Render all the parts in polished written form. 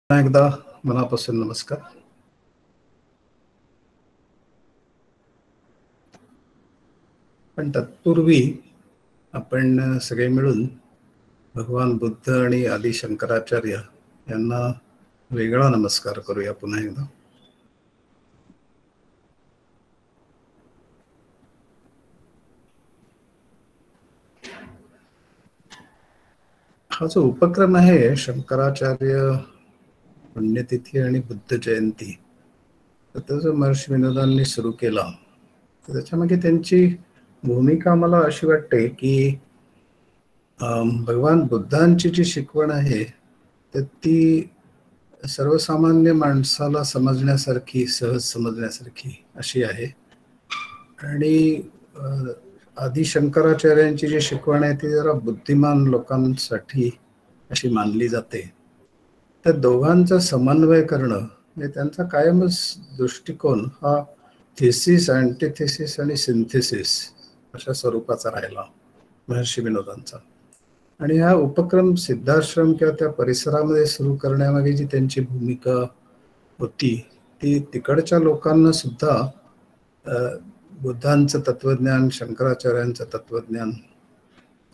एकदा मनापासून नमस्कार. पण तत्पूर्वी आपण सगळे मिळून भगवान बुद्ध आणि आदि शंकराचार्य यांना वेगळा नमस्कार करूया पुन्हा एकदा. हा जो उपक्रम आहे शंकराचार्य पुण्यतिथी आणि बुद्ध जयंती, तर तो जो महर्षी विनोदांनी सुरू केला, तर त्याच्यामागे त्यांची भूमिका मला अशी वाटते की भगवान बुद्धांची जी शिकवण आहे तर ती सर्वसामान्य माणसाला समजण्यासारखी, सहज समजण्यासारखी अशी आहे. आणि आदि शंकराचार्यांची जी शिकवण आहे ती जरा बुद्धिमान लोकांसाठी अशी मानली जाते. तर दोघांचा समन्वय करणं म्हणजे त्यांचा कायमच दृष्टिकोन हा थिसिस, अँटिथिसिस आणि सिंथेसिस अशा स्वरूपाचा राहिला महर्षी विनोदांचा. आणि हा उपक्रम सिद्धाश्रम किंवा त्या परिसरामध्ये सुरू करण्यामागे जी त्यांची भूमिका होती ती तिकडच्या लोकांना सुद्धा बुद्धांचं तत्वज्ञान, शंकराचार्यांचं तत्वज्ञान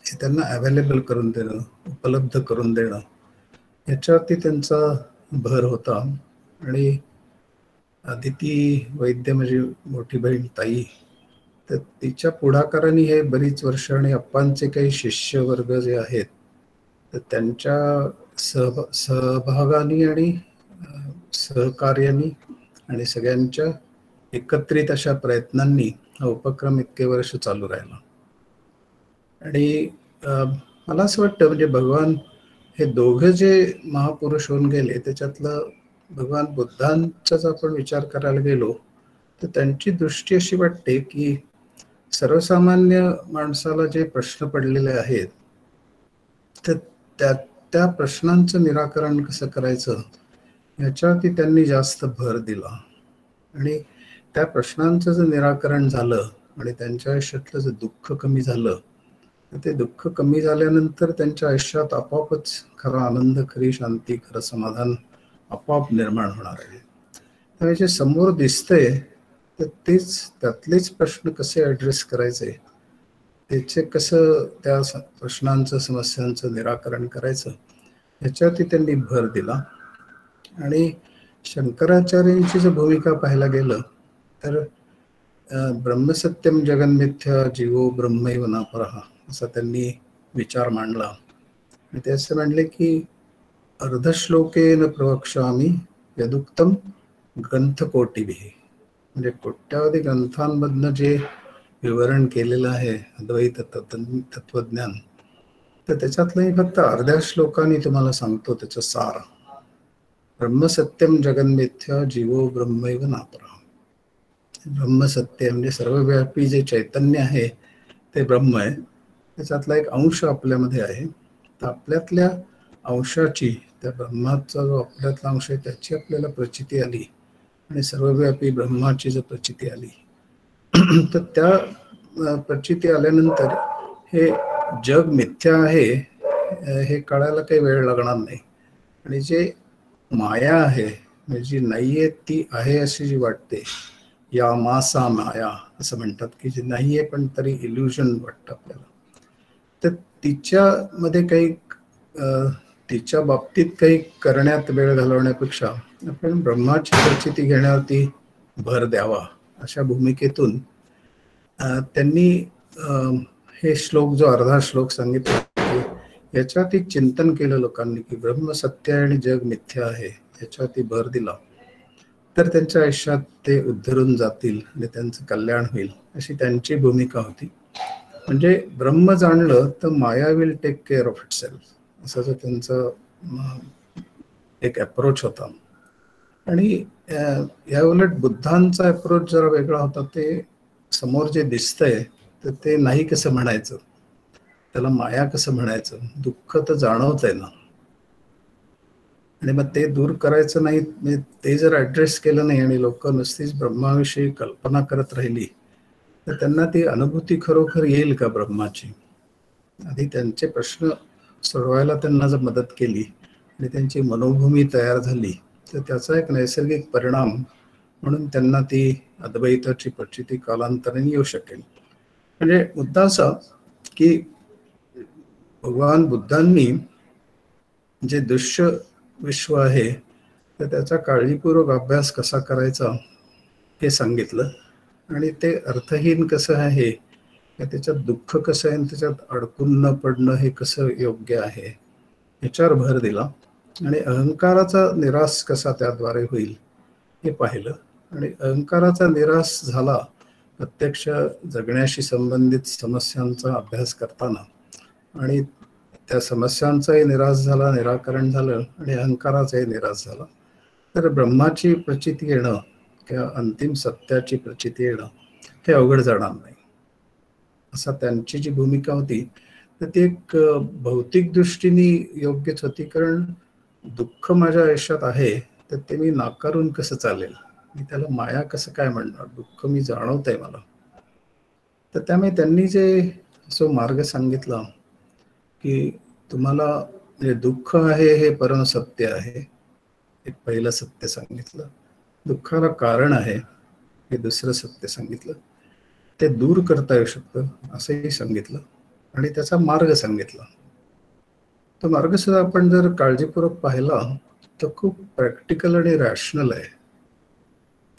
हे त्यांना अवेलेबल करून देणं, उपलब्ध करून देणं, याच्यावरती त्यांचा भर होता. आणि अदिती वैद्य माझी मोठी बहीण ताई, तर तिच्या पुढाकाराने हे बरीच वर्ष आणि अप्पांचे काही शिष्य वर्ग जे आहेत तर त्यांच्या सहभागाने आणि सहकार्याने आणि सगळ्यांच्या एकत्रित अशा प्रयत्नांनी हा उपक्रम इतके वर्ष चालू राहिला. आणि मला असं वाटतं म्हणजे भगवान हे दोघं जे महापुरुष होऊन गेले त्याच्यातलं भगवान बुद्धांचाच आपण विचार करायला गेलो तर त्यांची दृष्टी अशी वाटते की सर्वसामान्य माणसाला जे प्रश्न पडलेले आहेत तर त्या प्रश्नांचं निराकरण कसं करायचं याच्यावरती त्यांनी जास्त भर दिला. आणि त्या प्रश्नांचं जर निराकरण झालं आणि त्यांच्या आयुष्यातलं जर दुःख कमी झालं तर ते दुःख कमी झाल्यानंतर त्यांच्या आयुष्यात आपोआपच खरा आनंद, खरी शांती, खरं समाधान आपोआप निर्माण होणार आहे. त्यामुळे जे समोर दिसतंय तर त्यातलेच प्रश्न कसे ॲड्रेस करायचे, त्याचे कसं त्या प्रश्नांचं, समस्यांचं निराकरण करायचं याच्यावरती त्यांनी भर दिला. आणि शंकराचार्यांची जर भूमिका पाहायला गेलं तर ब्रह्मसत्यम जगन्मिथ्या जीवो ब्रह्मैव नापरः असा त्यांनी विचार मांडला. आणि ते असं म्हणले की अर्धश्लोकेन प्रवक्ष्यामि यदुक्तम ग्रंथकोटिभिः, म्हणजे कोट्यावधी ग्रंथांमधनं जे विवरण केलेलं आहे अद्वैत तत्वज्ञान, तर त्याच्यातलंही फक्त अर्ध्या श्लोकाने तुम्हाला सांगतो त्याचं सार. ब्रह्मसत्यम जगन्मिथ्या जीवो ब्रह्मैव नापरः. ब्रह्मसत्य म्हणजे सर्वव्यापी जे चैतन्य आहे ते ब्रह्म आहे, त्याच्यातला एक अंश आपल्यामध्ये आहे. तर आपल्यातल्या अंशाची, त्या ब्रह्माचा जो आपल्यातला अंश आहे त्याची आपल्याला प्रचिती आली आणि सर्वव्यापी ब्रह्माची जर प्रचिती आली तर त्या प्रचिती आल्यानंतर हे जग मिथ्या आहे हे कळायला काही वेळ लागणार नाही. आणि जे माया आहे म्हणजे जी नाही आहे ती आहे अशी जी वाटते, या मासा माया असं म्हणतात की जे नाही आहे पण तरी इल्युजन वाटतं आपल्याला, तर तिच्यामध्ये काही तिच्या बाबतीत काही करण्यात वेळ घालवण्यापेक्षा आपण ब्रह्माची प्रचिती घेण्यावरती भर द्यावा अशा भूमिकेतून त्यांनी हे श्लोक, जो अर्धा श्लोक सांगितला याच्यावरती चिंतन केलं लोकांनी की ब्रह्म सत्य आणि जग मिथ्या आहे याच्यावरती भर दिला तर त्यांच्या आयुष्यात ते उद्धरून जातील आणि त्यांचं कल्याण होईल अशी त्यांची भूमिका होती. म्हणजे ब्रह्म जाणलं तर माया will take care of itself असं जो त्यांचं एक अप्रोच होता. आणि या उलट बुद्धांचा अप्रोच जरा वेगळा होता. ते समोर जे दिसतंय तर ते नाही कसं म्हणायचं, त्याला माया कसं म्हणायचं, दुःख तर जाणवत आहे ना, आणि मग ते दूर करायचं नाही. ते जर ॲड्रेस केलं नाही आणि लोक नुसतीच ब्रह्माविषयी कल्पना करत राहिली तर त्यांना ती अनुभूती खरोखर येईल का ब्रह्माची. आधी त्यांचे प्रश्न सोडवायला त्यांना जर मदत केली आणि त्यांची मनोभूमी तयार झाली तर त्याचा एक नैसर्गिक परिणाम म्हणून त्यांना ती अद्वैताची प्रचिती कालांतराने येऊ शकेल. म्हणजे मुद्दा असा की भगवान बुद्धांनी जे दृश्य विश्व आहे तर त्याचा काळजीपूर्वक अभ्यास कसा करायचा हे सांगितलं, आणि ते अर्थहीन कसं आहे, त्याच्यात दुःख कसं आहे, त्याच्यात अडकून न पडणं हे कसं योग्य आहे याच्यावर भर दिला, आणि अहंकाराचा निराश कसा त्याद्वारे होईल हे पाहिलं. आणि अहंकाराचा निराश झाला प्रत्यक्ष जगण्याशी संबंधित समस्यांचा अभ्यास करताना, आणि त्या समस्यांचाही निराश झाला, निराकरण झालं, आणि अहंकाराचाही निराश झाला, तर ब्रह्माची प्रचिती येणं किंवा अंतिम सत्याची प्रचिती येणं हे अवघड जाणार नाही, असा त्यांची जी भूमिका होती तर ती एक भौतिक दृष्टीने योग्यच होती. कारण दुःख माझ्या आयुष्यात आहे तर ते मी नाकारून कसं चालेल, मी त्याला माया कसं काय म्हणणार, दुःख मी जाणवत आहे मला. तर त्यामुळे त्यांनी जे जो मार्ग सांगितला की तुम्हाला म्हणजे दुःख आहे हे परम सत्य आहे, एक पहिलं सत्य सांगितलं. दुःखाला कारण आहे हे दुसरं सत्य सांगितलं. ते दूर करता येऊ शकतं असंही सांगितलं, आणि त्याचा मार्ग सांगितला. तो मार्ग सुद्धा आपण जर काळजीपूर्वक पाहिला तर खूप प्रॅक्टिकल आणि रॅशनल आहे.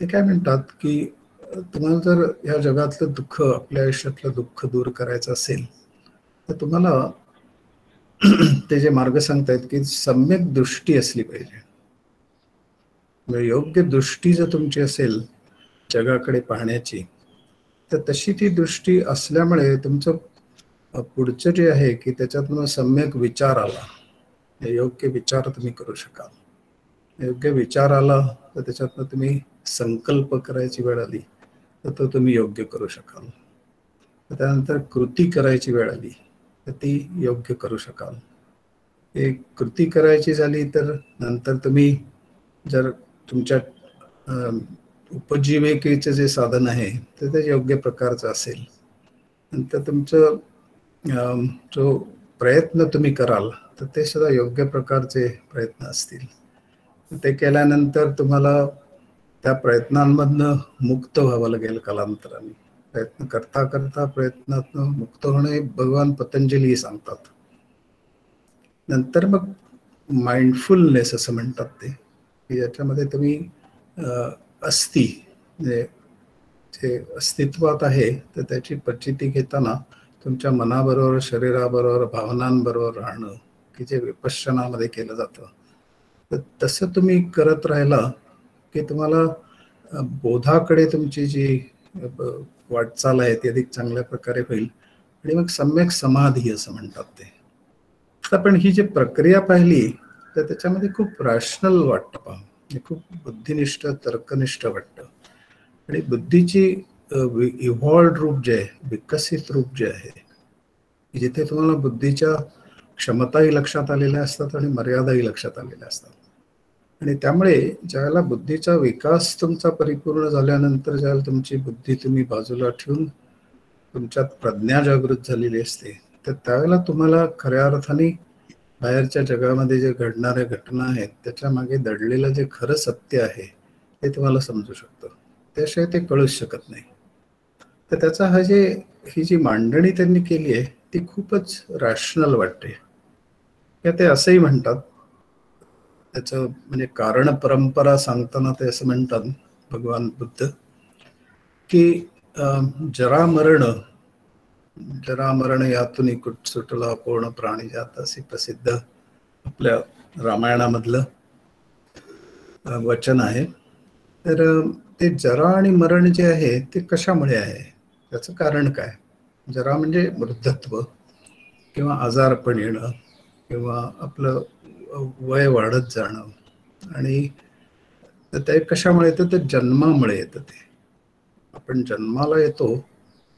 ते काय म्हणतात की तुम्हाला जर या जगातलं दुःख, आपल्या आयुष्यातलं दुःख दूर करायचं असेल तर तुम्हाला ते जे मार्ग सांगतायत की सम्यक दृष्टी असली पाहिजे. म्हणजे योग्य दृष्टी जर तुमची असेल जगाकडे पाहण्याची, तर तशी ती दृष्टी असल्यामुळे तुमचं पुढचं जे आहे की त्याच्यातून सम्यक विचार आला, योग्य विचार तुम्ही करू शकाल. योग्य विचार आला तर त्याच्यातनं तुम्ही संकल्प करायची वेळ आली तर तो तुम्ही योग्य करू शकाल. त्यानंतर कृती करायची वेळ आली तर ती योग्य करू शकाल. एक कृती करायची झाली तर नंतर तुम्ही जर तुमच्या उपजीविकेचं जे साधन आहे तर ते योग्य प्रकारचं असेल, नंतर तुमचं जो प्रयत्न तुम्ही कराल तर ते सुद्धा योग्य प्रकारचे प्रयत्न असतील. ते केल्यानंतर तुम्हाला त्या प्रयत्नांमधनं मुक्त व्हावं लागेल कालांतराने. प्रयत्न करता करता प्रयत्नातनं मुक्त होणे भगवान पतंजली सांगतात. नंतर मग माइंडफुलनेस असं म्हणतात ते, की याच्यामध्ये तुम्ही अस्ति म्हणजे जे अस्तित्वात आहे तर त्याची प्रचिती घेताना तुमच्या मनाबरोबर, शरीराबरोबर, भावनांबरोबर राहणं की जे विपश्यनामध्ये केलं जातं, तर तसं तुम्ही करत राहिला की तुम्हाला बोधाकडे तुमची जी वाटचाल आहे ती अधिक चांगल्या प्रकारे होईल, आणि मग सम्यक समाधी असं म्हणतात ते. पण ही जी प्रक्रिया पाहिली तर त्याच्यामध्ये खूप रॅशनल वाटतं पहा, खूप बुद्धिनिष्ठ, तर्कनिष्ठ वाटतं. आणि बुद्धीची इव्हॉल्ड रूप जे आहे, विकसित रूप जे आहे, जिथे तुम्हाला बुद्धीच्या क्षमताही लक्षात आलेल्या असतात आणि मर्यादाही लक्षात आलेल्या असतात. आणि त्यामुळे ज्यावेळेला बुद्धीचा विकास तुमचा परिपूर्ण झाल्यानंतर ज्यावेळेला तुमची बुद्धी तुम्ही बाजूला ठेवून तुमच्यात प्रज्ञा जागृत झालेली असते, तर त्यावेळेला तुम्हाला खऱ्या अर्थाने बाहेरच्या जगामध्ये जे घडणाऱ्या घटना आहेत त्याच्या मागे दडलेलं जे खरं सत्य आहे ते तुम्हाला समजू शकतं. त्याशिवाय ते कळूच शकत नाही. तर त्याचा ही जी मांडणी त्यांनी केली आहे ती खूपच रॅशनल वाटते. ते असंही म्हणतात, त्याचं म्हणजे कारण परंपरा सांगताना ते असं म्हणतात भगवान बुद्ध की जरा मरण यातून कुठ सुटला पूर्ण प्राणी जात, असे प्रसिद्ध आपल्या रामायणामधलं वचन आहे. तर ते जरा आणि मरण जे आहे ते कशामुळे आहे, त्याचं कारण काय? जरा म्हणजे वृद्धत्व किंवा आजारपण येणं किंवा आपलं वय वाढत जाणं, आणि ते कशामुळे येतं? तर जन्मामुळे येतं. ते आपण जन्माला येतो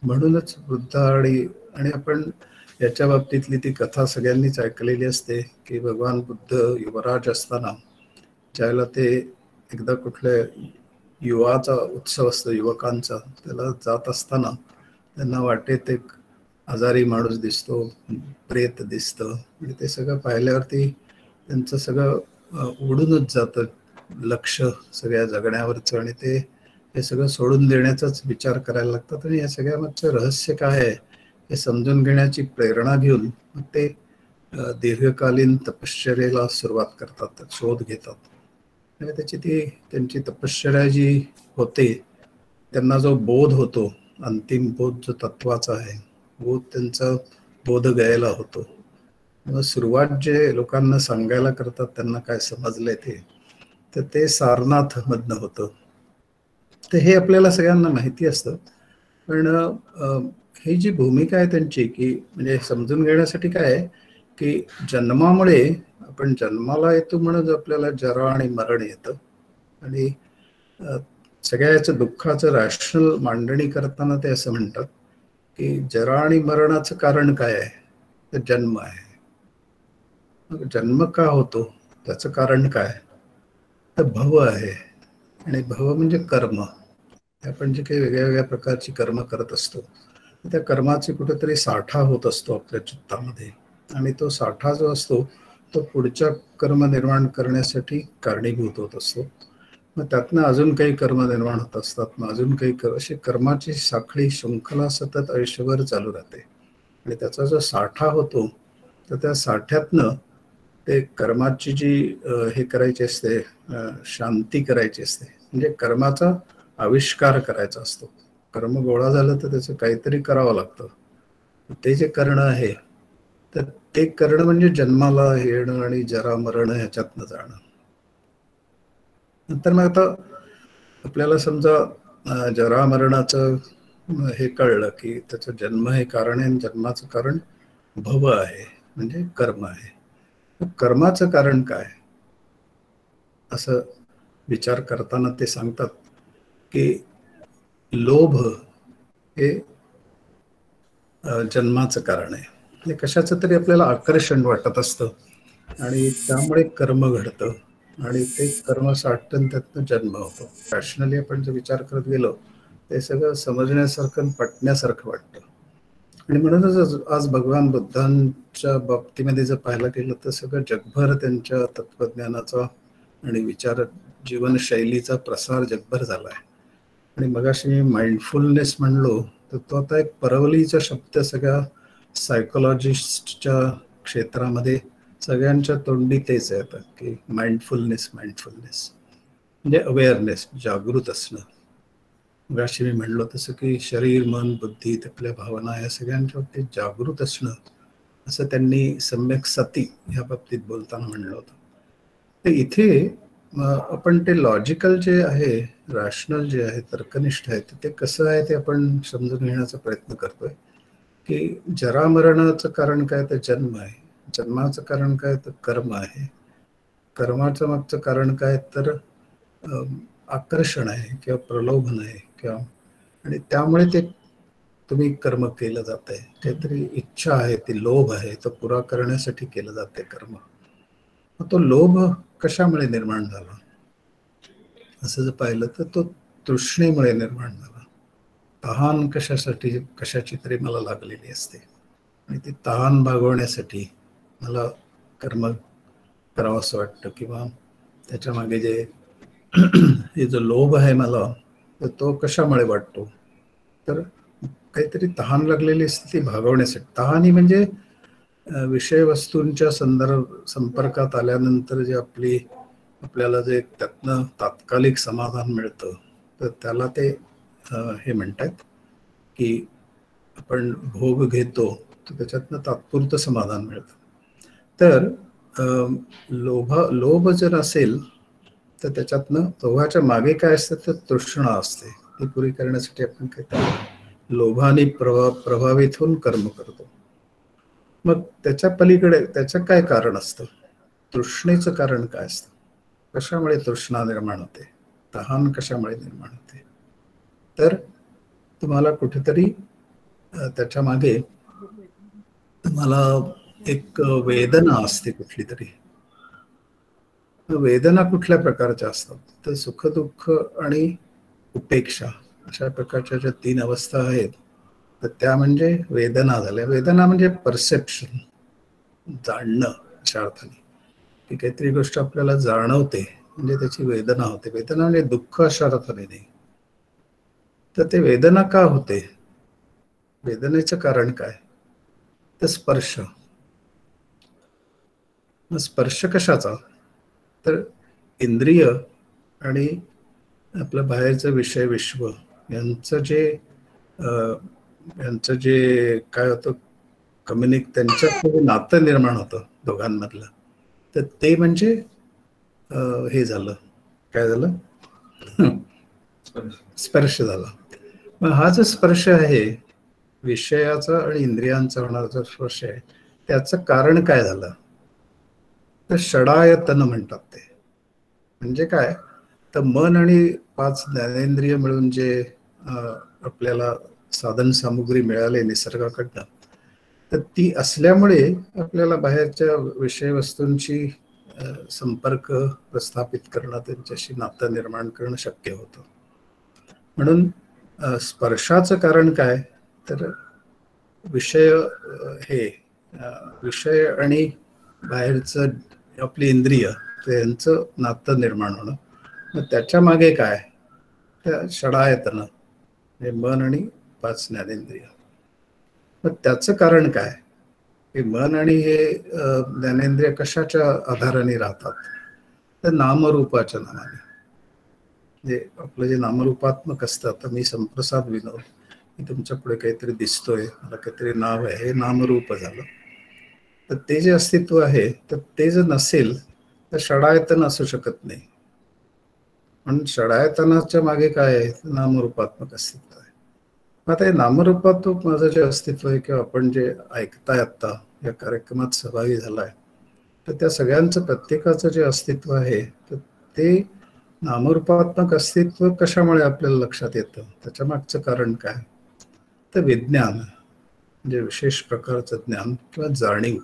म्हणूनच वृद्ध, आणि आपण याच्या बाबतीतली ती कथा सगळ्यांनीच ऐकलेली असते की भगवान बुद्ध युवराज असताना ज्यावेळेला ते एकदा कुठल्या युवाचा उत्सव असतो युवकांचा, त्याला जात असताना त्यांना वाटेत एक आजारी माणूस दिसतो, प्रेत दिसतं, आणि ते सगळं पाहिल्यावरती त्यांचं सगळं उडूनच जातं लक्ष सगळ्या जगण्यावरचं, आणि ते हे सगळं सोडून देण्याचाच विचार करायला लागतात. आणि या सगळ्यामागचं रहस्य काय आहे हे समजून घेण्याची प्रेरणा घेऊन मग ते दीर्घकालीन तपश्चर्येला सुरुवात करतात, शोध घेतात. आणि त्यांची तपश्चर्या जी होते, त्यांना जो बोध होतो, अंतिम बोध जो तत्वाचा आहे, बोध त्यांचा बोधगयेला होतो. मग सुरुवात जे लोकांना सांगायला करतात त्यांना काय समजलंय तर ते सारनाथ मधनं होतं. तर हे आपल्याला सगळ्यांना माहिती असतं. पण ही जी भूमिका आहे त्यांची, की म्हणजे समजून घेण्यासाठी काय आहे की जन्मामुळे आपण जन्माला येतो म्हणून आपल्याला जरा आणि मरण येतं. आणि सगळ्याचं दुःखाचं रॅशनल मांडणी करताना ते असं म्हणतात की जरा आणि मरणाचं कारण काय आहे, तर जन्म आहे. मग जन्म का होतो, त्याचं कारण काय, तर भव आहे. आणि भव म्हणजे कर्म. आपण जे काही वेगळ्या वेगळ्या प्रकारची कर्म करत असतो, त्या कर्माची कुठेतरी साठा होत असतो आपल्या चित्तामध्ये. आणि तो साठा जो असतो तो पुढच्या कर्म निर्माण करण्यासाठी कारणीभूत होत असतो. मग त्यातनं अजून काही कर्म निर्माण होत असतात, मग अजून काही अशी कर्माची साखळी शृंखला सतत आयुष्यभर चालू राहते. आणि त्याचा जो साठा होतो, तर त्या साठ्यातनं ते कर्माची जी हे करायची असते, शांती करायची असते, म्हणजे कर्माचा आविष्कार करायचा असतो. कर्म गोळा झालं तर त्याचं काहीतरी करावं लागतं. ते जे करणं आहे, तर ते करणं म्हणजे जन्माला येणं आणि जरा मरण ह्याच्यातनं जाणं. नंतर मग आता आपल्याला समजा जरा मरणाचं हे कळलं की त्याचं जन्म हे कारण आहे, जन्माचं कारण भव आहे म्हणजे कर्म आहे. कर्माचं कारण काय असं विचार करताना ते सांगतात की लोभ हे जन्माचं कारण आहे. म्हणजे कशाचं तरी आपल्याला आकर्षण वाटत असतं आणि त्यामुळे कर्म घडतं आणि ते कर्म साठतं, त्यातनं जन्म होतो. रॅशनली आपण जर विचार करत गेलो ते सगळं समजण्यासारखं पटण्यासारखं वाटतं. आणि म्हणूनच आज भगवान बुद्धांच्या बाबतीमध्ये जर पाहायला गेलं तर सगळं जगभर त्यांच्या तत्वज्ञानाचा आणि विचार जीवनशैलीचा प्रसार जगभर झाला आहे. आणि मगाशी मी माइंडफुलनेस म्हणलो तर तो आता एक परवलीचा शब्द सगळ्या सायकोलॉजिस्टच्या क्षेत्रामध्ये सगळ्यांच्या तोंडी तेच येतात की माइंडफुलनेस म्हणजे अवेअरनेस, जागृत असणं. मगाशी मी म्हणलो तसं की शरीर, मन, बुद्धी, आपल्या भावना या सगळ्यांच्या बाबतीत जागृत असणं, असं त्यांनी सम्यक सती ह्या बाबतीत बोलताना म्हणलं होतं. तर इथे आपण ते लॉजिकल जे आहे, रॅशनल जे आहे, तर्कनिष्ठ आहे, ते कसं आहे ते आपण समजून घेण्याचा प्रयत्न करतोय. की जरा मरणाचं कारण काय, तर जन्म आहे. जन्माचं कारण काय, तर कर्म आहे. कर्माचं मागचं कारण काय, तर आकर्षण आहे किंवा प्रलोभन आहे किंवा, आणि त्यामुळे ते तुम्ही कर्म केलं जात आहे. काहीतरी इच्छा आहे, ती लोभ आहे, तो पुरा करण्यासाठी केलं जाते कर्म. तो लोभ कशामुळे निर्माण झाला असं जर पाहिलं तर तो तृष्णेमुळे निर्माण झाला. तहान कशाची तरी मला लागलेली असते आणि ती तहान भागवण्यासाठी मला कर्म करावं असं वाटतं. किंवा त्याच्या मागे जे हे जो लोभ आहे मला, तर तो कशामुळे वाटतो, तर काहीतरी तहान लागलेली असते ती भागवण्यासाठी. तहान ही म्हणजे विषय वस्तूंच्या संपर्कात आल्यानंतर जे आपल्याला जे त्यातनं तात्कालिक समाधान मिळतं, तर त्याला ते हे म्हणतात की आपण भोग घेतो तर त्याच्यातनं तात्पुरतं समाधान मिळतं. तर लोभ जर असेल तर त्याच्यातनं लोभाच्या मागे काय असतं, तर तृष्णा असते. ती पुरी करण्यासाठी आपण काहीतरी लोभाने प्रभावित होऊन कर्म करतो. मग त्याच्या पलीकडे त्याचं काय कारण असतं, तृष्णेचं कारण काय असतं, कशामुळे तृष्णा निर्माण होते, तहान कशामुळे निर्माण होते, तर तुम्हाला कुठेतरी त्याच्या मागे तुम्हाला एक वेदना असते कुठली तरी. वेदना कुठल्या प्रकारच्या असतात, तर सुख, दुःख आणि उपेक्षा अशा प्रकारच्या ज्या 3 अवस्था आहेत, तर त्या म्हणजे वेदना झाल्या. वेदना म्हणजे परसेप्शन, जाणणं अशा अर्थाने. की काहीतरी गोष्ट आपल्याला जाणवते म्हणजे त्याची वेदना होते. वेदना म्हणजे दुःख अशा अर्थाने नाही. तर ते वेदना का होते, वेदनेचं कारण काय, तर स्पर्श. मग स्पर्श कशाचा, तर इंद्रिय आणि आपलं बाहेरचं विषय विश्व यांचं जे यांचं जे काय होतं त्यांच्यात जे नातं निर्माण होतं दोघांमधलं, तर ते म्हणजे हे झालं, काय झालं, स्पर्श झाला. मग हा जो स्पर्श आहे विषयाचा आणि इंद्रियांचा होणारा जो स्पर्श आहे, त्याचं कारण काय झालं, तर षडायतन म्हणतात ते. म्हणजे काय, तर मन आणि 5 ज्ञानेंद्रिय मिळून जे आपल्याला साधन सामुग्री मिळाले निसर्गाकडनं, तर ती असल्यामुळे आपल्याला बाहेरच्या विषय वस्तूंची संपर्क प्रस्थापित करणं, त्यांच्याशी नातं निर्माण करणं शक्य होतं. म्हणून स्पर्शाचं कारण काय, तर विषय हे विषय आणि बाहेरचं आपली इंद्रिय यांचं नातं निर्माण होणं. मग त्याच्या मागे काय, त्या षडायतन हे मन आणि 5 ज्ञानेंद्रिय. मग त्याचं कारण काय, हे मन आणि हे ज्ञानेंद्रिय कशाच्या आधाराने राहतात, तर नामरूपाच्या नावाने. म्हणजे आपलं जे नामरूपात्मक असतं, आता मी संप्रसाद विनोद, मी तुमच्या पुढे काहीतरी दिसतोय, मला काहीतरी नाव आहे, हे नामरूप झालं. तर ते जे अस्तित्व आहे, तर ते जर नसेल तर षडायतन असू शकत नाही. म्हणून षडायतनाच्या मागे काय आहे, नामरूपात्मक अस्तित्व आहे. आता हे नामरूपात्मक माझं जे अस्तित्व आहे, किंवा आपण जे ऐकताय आता या कार्यक्रमात सहभागी झालाय, तर त्या सगळ्यांचं प्रत्येकाचं जे अस्तित्व आहे, तर ते नामरूपात्मक अस्तित्व कशामुळे आपल्याला लक्षात येतं, त्याच्या मागचं कारण काय, तर विज्ञान म्हणजे विशेष प्रकारचं ज्ञान किंवा जाणीव.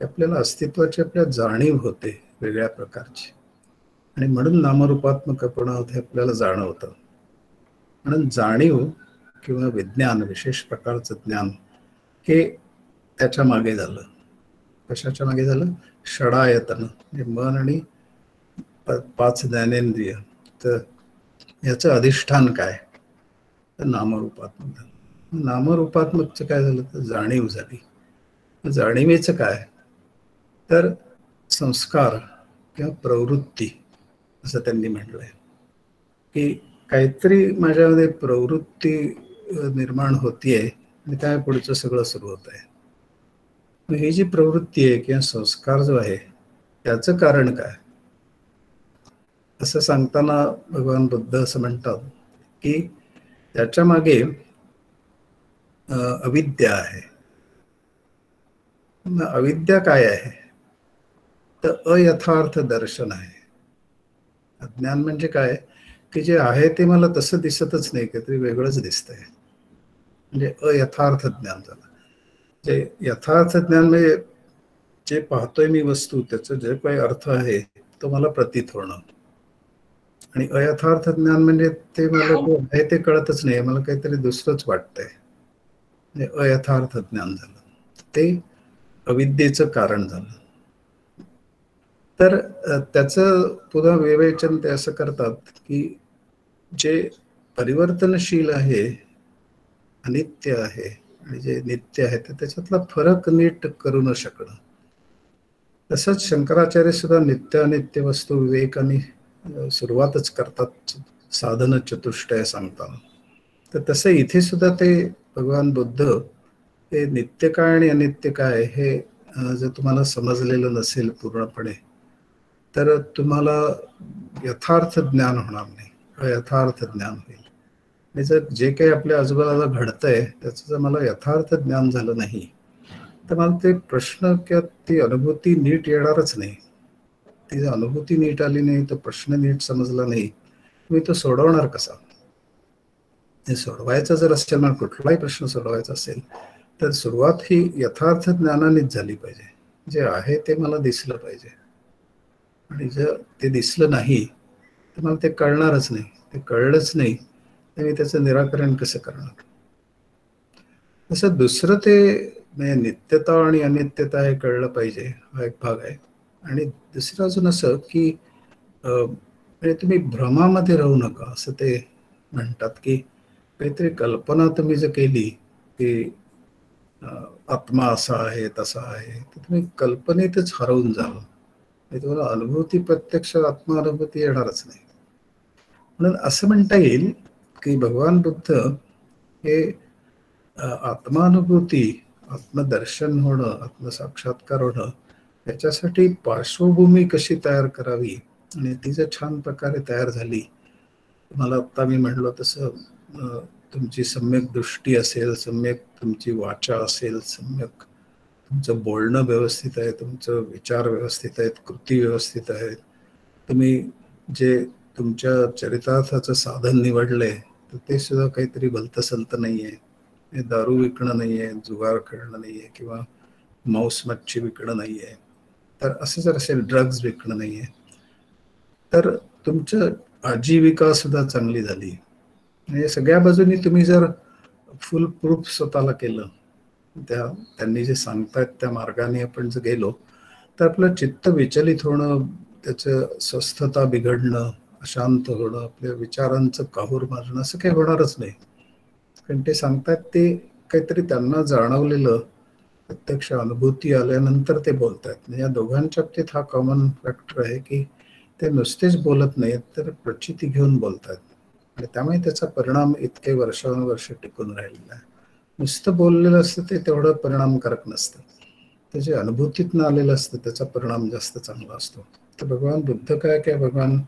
आपल्याला अस्तित्वाची आपल्या जाणीव होते वेगळ्या प्रकारची, आणि म्हणून नामरूपात्मकपणा हे आपल्याला जाणवतं. म्हणून जाणीव किंवा विज्ञान, विशेष प्रकारचं ज्ञान, हे त्याच्या मागे झालं. कशाच्या मागे झालं, षडायतन म्हणजे मन आणि 5 ज्ञानेंद्रिय. तर याचं अधिष्ठान काय, तर नामरूपात्मक झालं. नामरूपात्मकचं काय झालं, तर जाणीव झाली. जाणीवेचं काय, तर संस्कार किंवा प्रवृत्ती असं त्यांनी म्हटलंय, की काहीतरी माझ्यामध्ये प्रवृत्ती निर्माण होतीये आणि काय पुढचं सगळं सुरू होत आहे. मग ही जी प्रवृत्ती आहे किंवा संस्कार जो आहे, त्याचं कारण काय, असं सांगताना भगवान बुद्ध असं म्हणतात की त्याच्या मागे अविद्या आहे. अविद्या काय आहे, तर अयथार्थ दर्शन आहे. अज्ञान म्हणजे काय, की जे आहे ते मला तसं दिसतच नाही, काहीतरी वेगळंच दिसतंय, म्हणजे अयथार्थ ज्ञान झालं. जे यथार्थ ज्ञान म्हणजे जे पाहतोय मी वस्तू, त्याचं जे काही अर्थ आहे तो मला प्रतीत होणं. आणि अयथार्थ ज्ञान म्हणजे ते मला जे आहे ते कळतच नाही, मला काहीतरी दुसरंच वाटतंय, म्हणजे अयथार्थ ज्ञान झालं. ते अविद्येचं कारण झालं. तर त्याचं पुन्हा विवेचन ते असं करतात की जे परिवर्तनशील आहे, अनित्य आहे, आणि जे नित्य आहे तर त्याच्यातला फरक नीट करू न शकणं. तसंच शंकराचार्य सुद्धा नित्य अनित्य वस्तू विवेकाने सुरुवातच करतात साधन चतुष्टय सांगताना. तर तसं इथे सुद्धा ते भगवान बुद्ध हे नित्य काय आणि अनित्य काय हे जर तुम्हाला समजलेलं नसेल पूर्णपणे, तर तुम्हाला यथार्थ ज्ञान होणार नाही, अयथार्थ ज्ञान होईल. आणि जर जे काही आपल्या आजूबाजूला घडतंय त्याचं जर मला यथार्थ ज्ञान झालं नाही, तर मला ते प्रश्न किंवा ती अनुभूती नीट येणारच नाही. ती जर अनुभूती नीट आली नाही, तो प्रश्न नीट समजला नाही, मी तो सोडवणार कसा. हे सोडवायचं जर असेल, मला कुठलाही प्रश्न सोडवायचा असेल, तर सुरुवात ही यथार्थ ज्ञानानेच झाली पाहिजे. जे आहे ते मला दिसलं पाहिजे, आणि जर ते दिसलं नाही तर मला ते कळणारच नाही. ते कळलंच नाही तर मी त्याचं निराकरण कसं करणार. तसं दुसरं ते म्हणजे नित्यता आणि अनित्यता हे कळलं पाहिजे, हा एक भाग आहे. आणि दुसरं अजून असं की म्हणजे तुम्ही भ्रमामध्ये राहू नका, असं ते म्हणतात की काहीतरी कल्पना तुम्ही जर केली की आत्मा असा आहे तसा आहे, तर तुम्ही कल्पनेतच हरवून जाल. तुम्हाला अनुभूती, प्रत्यक्ष आत्मानुभूती येणारच नाही. म्हणून असं म्हणता येईल की भगवान बुद्ध हे आत्मानुभूती, आत्मदर्शन होणं, आत्मसाक्षात्कार होणं, याच्यासाठी पार्श्वभूमी कशी तयार करावी आणि ती जर छान प्रकारे तयार झाली, मला आत्ता मी म्हणलो तसं तुमची सम्यक दृष्टी असेल, सम्यक तुमची वाचा असेल, सम्यक तुमचं बोलणं व्यवस्थित आहे, तुमचं विचार व्यवस्थित आहेत, कृती व्यवस्थित आहेत, तुम्ही जे तुमच्या चरितार्थाचं साधन निवडलंय तर ते सुद्धा काहीतरी भलतसलत नाहीये, हे दारू विकणं नाहीये, जुगार खेळणं नाहीये, किंवा मांस मच्छी विकणं नाहीये, तर असं जर असेल, ड्रग्ज विकणं नाहीये, तर तुमचं आजीविका सुद्धा चांगली झाली. म्हणजे सगळ्या बाजूनी तुम्ही जर फुल प्रूफ स्वतःला केलं, त्यांनी जे सांगतायत त्या मार्गाने आपण जर गेलो, तर आपलं चित्त विचलित होणं, त्याचं स्वस्थता बिघडणं, अशांत होणं, आपल्या विचारांचं काहूर मारणं, असं काही होणारच नाही. कारण ते सांगतात ते काहीतरी त्यांना जाणवलेलं, प्रत्यक्ष अनुभूती आल्यानंतर ते बोलतात. म्हणजे या दोघांच्या बाबतीत हा कॉमन फॅक्टर आहे की ते नुसतेच बोलत नाहीत, तर प्रचिती घेऊन बोलतात, आणि त्यामुळे त्याचा परिणाम इतके वर्षानुवर्ष टिकून राहिलेला आहे. नुसतं बोललेलं असतं ते तेवढं परिणामकारक नसतं, त्याच्या अनुभूतीतनं आलेलं असतं त्याचा परिणाम जास्त चांगला असतो. तर भगवान बुद्ध काय भगवान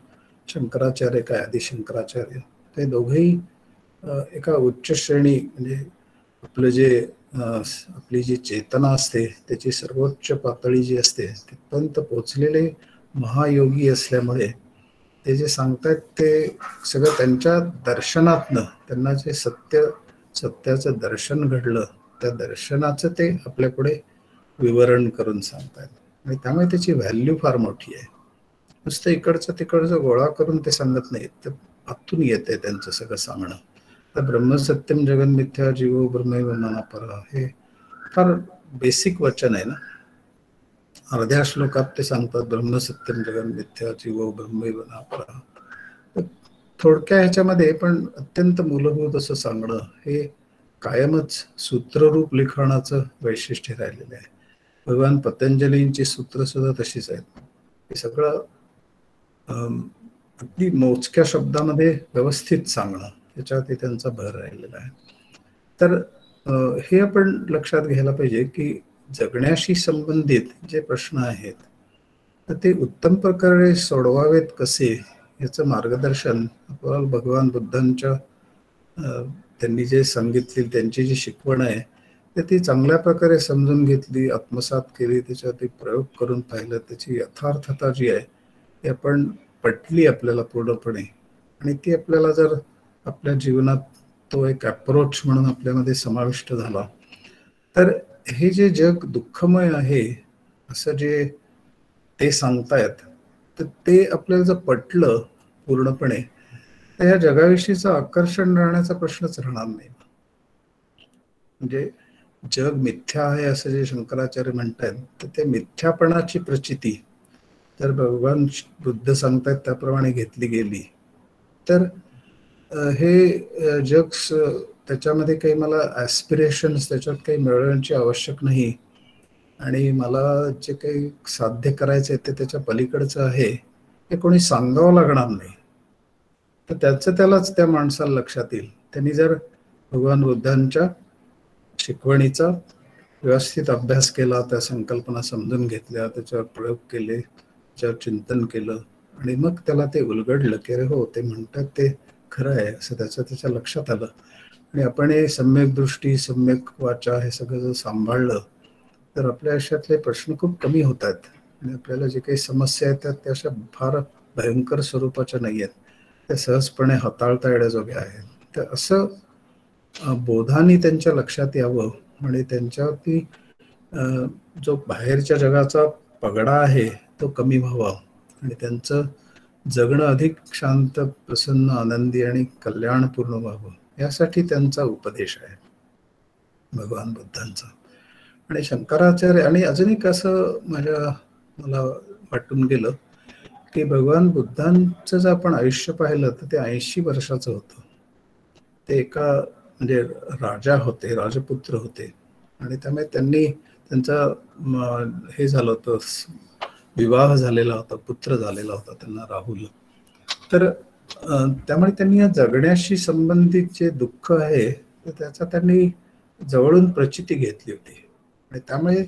शंकराचार्य काय आदिशंकराचार्य, ते दोघेही एका उच्च श्रेणी, म्हणजे आपलं जे आपली जी चेतना असते त्याची सर्वोच्च पातळी जी असते तिथपर्यंत पोचलेले महायोगी असल्यामुळे ते जे सांगतात ते सगळं त्यांच्या दर्शनातनं, त्यांना जे सत्याचं दर्शन घडलं, त्या दर्शनाचं ते आपल्यापुढे विवरण करून सांगतात, आणि त्यामुळे त्याची व्हॅल्यू फार मोठी आहे. नुसतं इकडचं तिकडचं गोळा करून ते सांगत नाहीत, तर आतून येते त्यांचं सगळं सांगणं. तर ब्रह्मसत्यम जगन्मिथ्या जीवो ब्रह्मैव नापरः हे फार बेसिक वचन आहे ना. अर्ध्या श्लोकात ते सांगतात ब्रह्मसत्यम जगन्मिथ्या जीवो ब्रह्मैव नापरः. थोडक्या ह्याच्यामध्ये पण अत्यंत मूलभूत असं सांगणं हे कायमच सूत्ररूप लिखाणाचं वैशिष्ट्य राहिलेलं आहे. भगवान पतंजलींची सूत्र सुद्धा तशीच आहेत. हे सगळं अगदी मोजक्या शब्दामध्ये व्यवस्थित सांगणं, त्याच्यावरती त्यांचा भर राहिलेला आहे. तर हे आपण लक्षात घ्यायला पाहिजे की जगण्याशी संबंधित जे प्रश्न आहेत तर ते उत्तम प्रकारे सोडवावेत कसे, याचं मार्गदर्शन आपल्याला भगवान बुद्धांच्या त्यांनी जे सांगितली त्यांची जी शिकवण आहे तर ती चांगल्या प्रकारे समजून घेतली, आत्मसात केली, त्याच्यावरती प्रयोग करून पाहिलं, त्याची यथार्थता जी आहे ती आपण पटली आपल्याला पूर्णपणे, आणि ती आपल्याला जर आपल्या जीवनात तो एक अप्रोच म्हणून आपल्यामध्ये समाविष्ट झाला, तर हे जे जग दुःखमय आहे असं जे ते सांगतायत, तर ते आपल्याला जर पटलं पूर्णपणे, तर ह्या जगाविषयीचं आकर्षण राहण्याचा प्रश्नच राहणार नाही. म्हणजे जग मिथ्या आहे असं जे शंकराचार्य म्हणतात, तर त्या मिथ्यापणाची प्रचिती तर भगवान बुद्ध सांगतात त्याप्रमाणे घेतली गेली, तर हे जग त्याच्यामध्ये काही मला ॲस्पिरेशन्स त्याच्यात काही मिळवण्याची आवश्यक नाही, आणि मला जे काही साध्य करायचं आहे ते त्याच्या पलीकडचं आहे हे कोणी सांगावं लागणार नाही, तर त्याचं त्यालाच त्या माणसाला लक्षात येईल. त्यांनी जर भगवान बुद्धांच्या शिकवणीचा व्यवस्थित अभ्यास केला, त्या संकल्पना समजून घेतल्या, त्याच्यावर प्रयोग केले, त्याच्यावर चिंतन केलं, आणि मग त्याला ते उलगडलं की अरे हो, ते म्हणतात ते खरं आहे असं त्याच्या लक्षात आलं, आणि आपण हे सम्यक दृष्टी, सम्यक वाचा हे सगळं जर सांभाळलं तर आपल्या आयुष्यातले प्रश्न खूप कमी होत आहेत, आणि आपल्याला जे काही समस्या येतात त्या अशा फार भयंकर स्वरूपाच्या नाही आहेत, त्या सहजपणे हाताळता येण्याजोग्या आहेत. तर असं बोधानी त्यांच्या लक्षात यावं, म्हणजे त्यांच्यावरती जो बाहेरच्या जगाचा पगडा आहे तो कमी व्हावा, आणि त्यांचं जगणं अधिक शांत, प्रसन्न, आनंदी आणि कल्याणपूर्ण व्हावं, यासाठी त्यांचा उपदेश आहे भगवान बुद्धांचा. आणि शंकराचार्य, आणि अजून एक असं मला वाटून गेलं की भगवान बुद्धांचं जर आपण आयुष्य पाहिलं तर ते 80 वर्षाचं होतं. ते एका म्हणजे राजा होते, राजपुत्र होते आणि त्यामुळे त्यांनी त्यांचा हे झालं होतं, विवाह झालेला होता, पुत्र झालेला होता त्यांना, राहुल. तर त्यामुळे त्यांनी या जगण्याशी संबंधित जे दुःख आहे तर त्याचा त्यांनी जवळून प्रचिती घेतली होती आणि त्यामुळे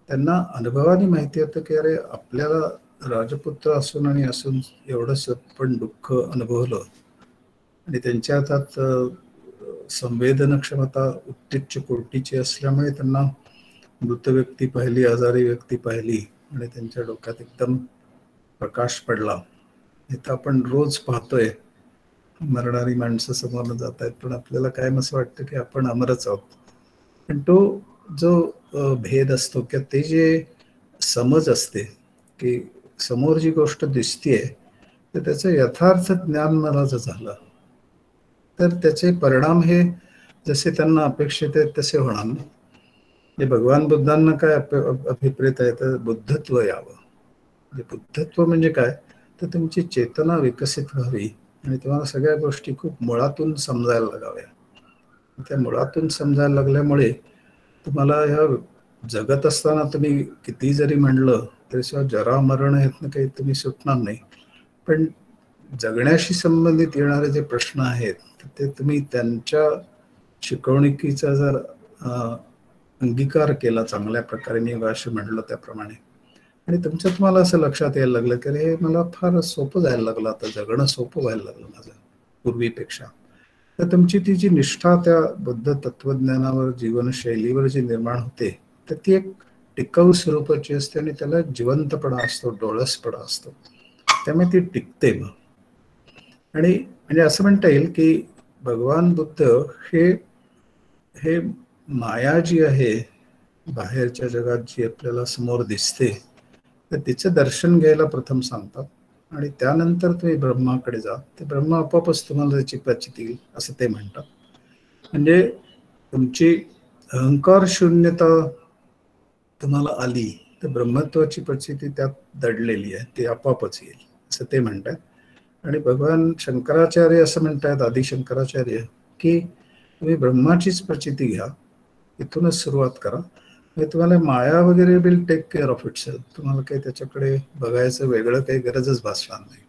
त्यांना अनुभवाने माहिती होतं की अरे आपल्याला राजपुत्र असून आणि असून एवढंच पण दुःख अनुभवलं आणि त्यांच्या हातात संवेदन क्षमता उत्तिच्च कोटीची असल्यामुळे त्यांना मृत व्यक्ती पाहिली, आजारी व्यक्ती पाहिली आणि त्यांच्या डोक्यात एकदम प्रकाश पडला. इथं आपण रोज पाहतोय मरणारी माणसं समोर जात आहेत, पण आपल्याला काय असं वाटतं की आपण अमरच आहोत. पण तो जो भेद असतो किंवा ते जे समज असते की समोर जी गोष्ट दिसतीये तर त्याचं यथार्थ ज्ञान मला जर झालं तर त्याचे परिणाम हे जसे त्यांना अपेक्षित आहेत तसे होणार नाही. भगवान बुद्धांना काय अभिप्रेत आहे तर बुद्धत्व यावं. बुद्धत्व म्हणजे काय तर तुमची चेतना विकसित व्हावी आणि तुम्हाला सगळ्या गोष्टी खूप मुळातून समजायला लागाव्या. त्या मुळातून समजायला लागल्यामुळे तुम्हाला ह्या जगत असताना तुम्ही किती जरी म्हणलं तरी सुद्धा जरा मरण ह्यातनं काही तुम्ही सुटणार नाही. पण जगण्याशी संबंधित येणारे जे प्रश्न आहेत ते तुम्ही त्यांच्या शिकवणुकीचा जर अंगीकार केला चांगल्या प्रकारे, मी असे म्हणलं त्याप्रमाणे, आणि तुमच्या तुम्हाला असं लक्षात यायला लागलं की हे मला फार सोपं जायला लागलं, आता जगणं सोपं व्हायला लागलं माझं पूर्वीपेक्षा, तर तुमची ती जी निष्ठा त्या बुद्ध तत्वज्ञानावर, जीवनशैलीवर जी निर्माण होते तर ती एक टिकाऊ स्वरूपाची असते आणि त्याला जिवंतपणा असतो, डोळसपणा असतो, त्यामुळे ती टिकते. मग आणि म्हणजे असं म्हणता येईल की भगवान बुद्ध हे माया जी आहे बाहेरच्या जगात जी आपल्याला समोर दिसते तर तिचं दर्शन घ्यायला प्रथम सांगतात आणि त्यानंतर तुम्ही ब्रह्माकडे जा, ते ब्रह्म आपोआपच तुम्हाला त्याची प्रचिती येईल असं ते म्हणतात. म्हणजे तुमची अहंकार शून्यता तुम्हाला आली तर ब्रह्मत्वाची प्रचिती त्यात दडलेली आहे, ती आपोआपच येईल असं ते म्हणतात. आणि भगवान शंकराचार्य असं म्हणतात, आदि शंकराचार्य, की तुम्ही ब्रह्माचीच प्रचिती घ्या, इथूनच सुरुवात करा, म्हणजे तुम्हाला माया वगैरे will take care of itself, तुम्हाला काही त्याच्याकडे बघायचं वेगळं काही गरजच भासणार नाही.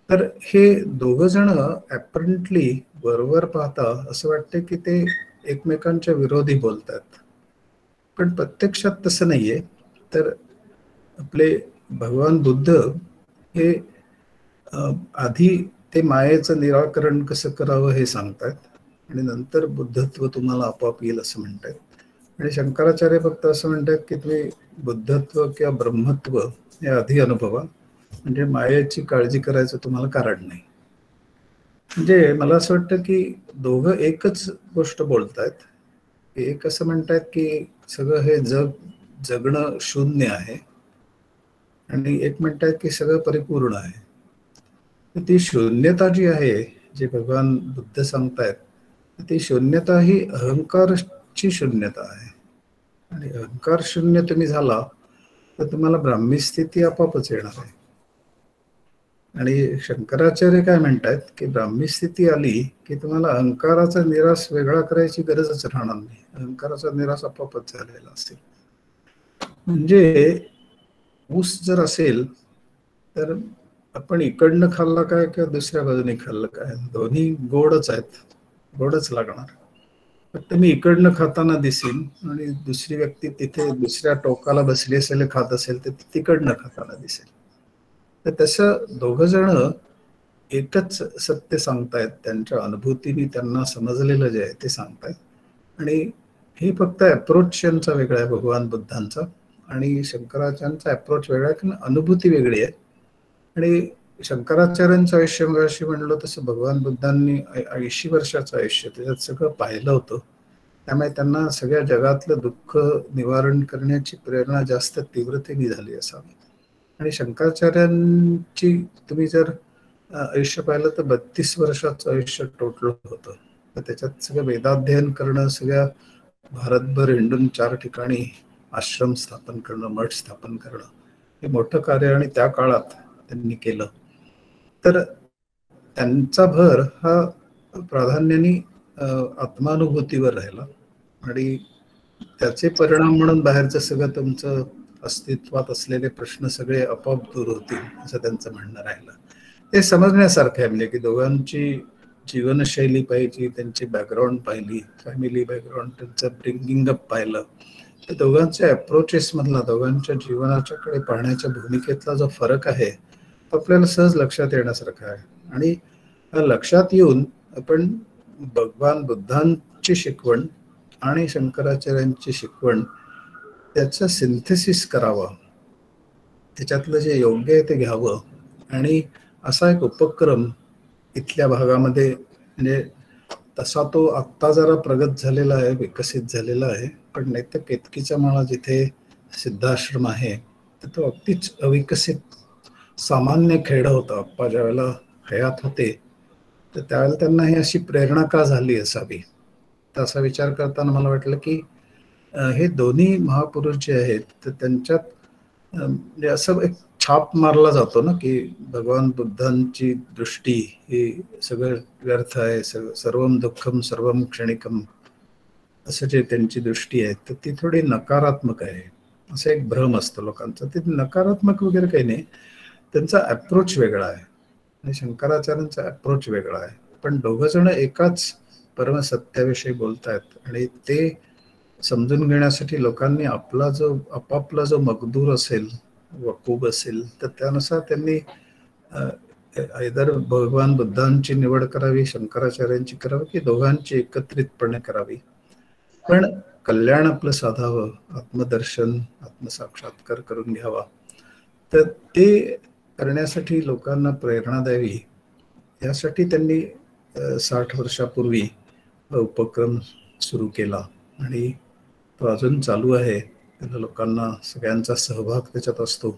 तर हे दोघं जण ॲपरंटली बरोबर पाहता असं वाटतं की ते एकमेकांच्या विरोधी बोलतात, पण प्रत्यक्षात तसं नाहीये. तर आपले भगवान बुद्ध हे आधी ते मायेचं निराकरण कसं करावं हे सांगतात आणि नंतर बुद्धत्व तुम्हाला आपोआप येईल असं म्हणतात. आणि शंकराचार्य फक्त असं म्हणतात की तुम्ही बुद्धत्व किंवा ब्रह्मत्व हे आधी अनुभवा, म्हणजे मायेची काळजी करायचं तुम्हाला कारण नाही. म्हणजे मला असं वाटतं की दोघं एकच गोष्ट बोलतायत. एक असं म्हणतात की सगळं हे जगणं शून्य आहे आणि एक म्हणतात की सगळं परिपूर्ण आहे. ती शून्यता जी आहे, जे भगवान बुद्ध सांगतायत, ती शून्यता ही अहंकारची शून्यता आहे आणि अहंकार शून्य तुम्ही झाला तर तुम्हाला ब्राह्मी स्थिती आपोआपच येणार आहे. आणि शंकराचार्य काय म्हणतात की ब्राह्मी स्थिती आली की तुम्हाला अहंकाराचा निराश वेगळा करायची गरजच राहणार नाही, अहंकाराचा निराश आपोआपच झालेला असेल. म्हणजे ऊस जर असेल तर आपण इकडनं खाल्लं काय किंवा दुसऱ्या बाजूने खाल्लं काय, दोन्ही गोडच आहेत, गोडच लागणार. फक्त मी इकडनं खाताना दिसेल आणि दुसरी व्यक्ती तिथे दुसऱ्या टोकाला बसली असेल, खात असेल तर तिकडनं खाताना दिसेल. तर तसं दोघं जण एकच सत्य सांगतायत, त्यांच्या अनुभूतीने त्यांना समजलेलं जे आहे ते सांगतायत. आणि हे फक्त अप्रोच यांचा वेगळा आहे भगवान बुद्धांचा, आणि शंकराचार्यांचा अप्रोच वेगळा आहे, कारण अनुभूती वेगळी आहे. आणि शंकराचार्यांचं आयुष्य मग अशी म्हणलं तसं भगवान बुद्धांनी 80 वर्षाचं आयुष्य त्याच्यात सगळं पाहिलं होतं, त्यामुळे त्यांना सगळ्या जगातलं दुःख निवारण करण्याची प्रेरणा जास्त तीव्रतेने झाली असावी. आणि शंकराचार्यांची तुम्ही जर आयुष्य पाहिलं तर 32 वर्षाचं आयुष्य टोटल होतं. तर त्याच्यात सगळं वेदाध्ययन करणं, सगळ्या भारतभर हिंडून 4 ठिकाणी आश्रम स्थापन करणं, मठ स्थापन करणं, हे मोठं कार्य आणि त्या काळात त्यांनी केलं. तर त्यांचा भर हा प्राधान्याने आत्मानुभूतीवर राहिला आणि त्याचे परिणाम म्हणून बाहेरचं सगळं तुमचं अस्तित्वात असलेले प्रश्न सगळे आपोआप दूर होतील असं त्यांचं म्हणणं राहिलं. ते समजण्यासारखं आहे, म्हणजे की दोघांची जीवनशैली पाहिली, त्यांची बॅकग्राऊंड पाहिली, फॅमिली बॅकग्राऊंड, त्यांचं ब्रिंगिंग अप पाहिलं, तर दोघांच्या अप्रोचेस मधला, दोघांच्या जीवनाच्याकडे पाहण्याच्या भूमिकेतला जो फरक आहे तो आपल्याला सहज लक्षात येण्यासारखा आहे. आणि लक्षात येऊन आपण भगवान बुद्धांची शिकवण आणि शंकराचार्यांची शिकवण त्याचं सिंथेसिस करावं, त्याच्यातलं जे योग्य आहे ते घ्यावं आणि असा एक उपक्रम इथल्या भागामध्ये, म्हणजे तसा तो आत्ता जरा प्रगत झालेला आहे, विकसित झालेला आहे, पण नाही तर केतकीचा माळा जिथे सिद्धाश्रम आहे तर तो अगदीच अविकसित सामान्य खेडं होतं. अप्पा ज्या वेळेला हयात होते तर त्यावेळेला त्यांना ही अशी प्रेरणा का झाली असावी, तर असा विचार करताना मला वाटलं की हे दोन्ही महापुरुष जे आहेत तर त्यांच्यात म्हणजे असं एक छाप मारला जातो ना की भगवान बुद्धांची दृष्टी ही सगळं व्यर्थ आहे, सर्वम दुःखम सर्वम क्षणिकम असं जे त्यांची दृष्टी आहे तर ती थोडी नकारात्मक आहे, असं एक भ्रम असतो लोकांचा. ते नकारात्मक वगैरे काही नाही, त्यांचा अप्रोच वेगळा आहे आणि शंकराचार्यांचा अप्रोच वेगळा आहे, पण दोघं जण एकाच परमसत्याविषयी बोलतायत आणि ते समजून घेण्यासाठी लोकांनी आपापला जो मकदूर असेल, वकूब असेल, तर त्यानुसार त्यांनी आयदर भगवान बुद्धांची निवड करावी, शंकराचार्यांची करावी, की दोघांची एकत्रितपणे करावी, पण कल्याण आपलं साधावं, आत्मदर्शन आत्मसाक्षात्कार करून घ्यावा, तर ते करण्यासाठी लोकांना प्रेरणा द्यावी यासाठी त्यांनी 60 वर्षापूर्वी उपक्रम सुरू केला आणि तो अजून चालू आहे. त्याला लोकांना सगळ्यांचा सहभाग त्याच्यात असतो.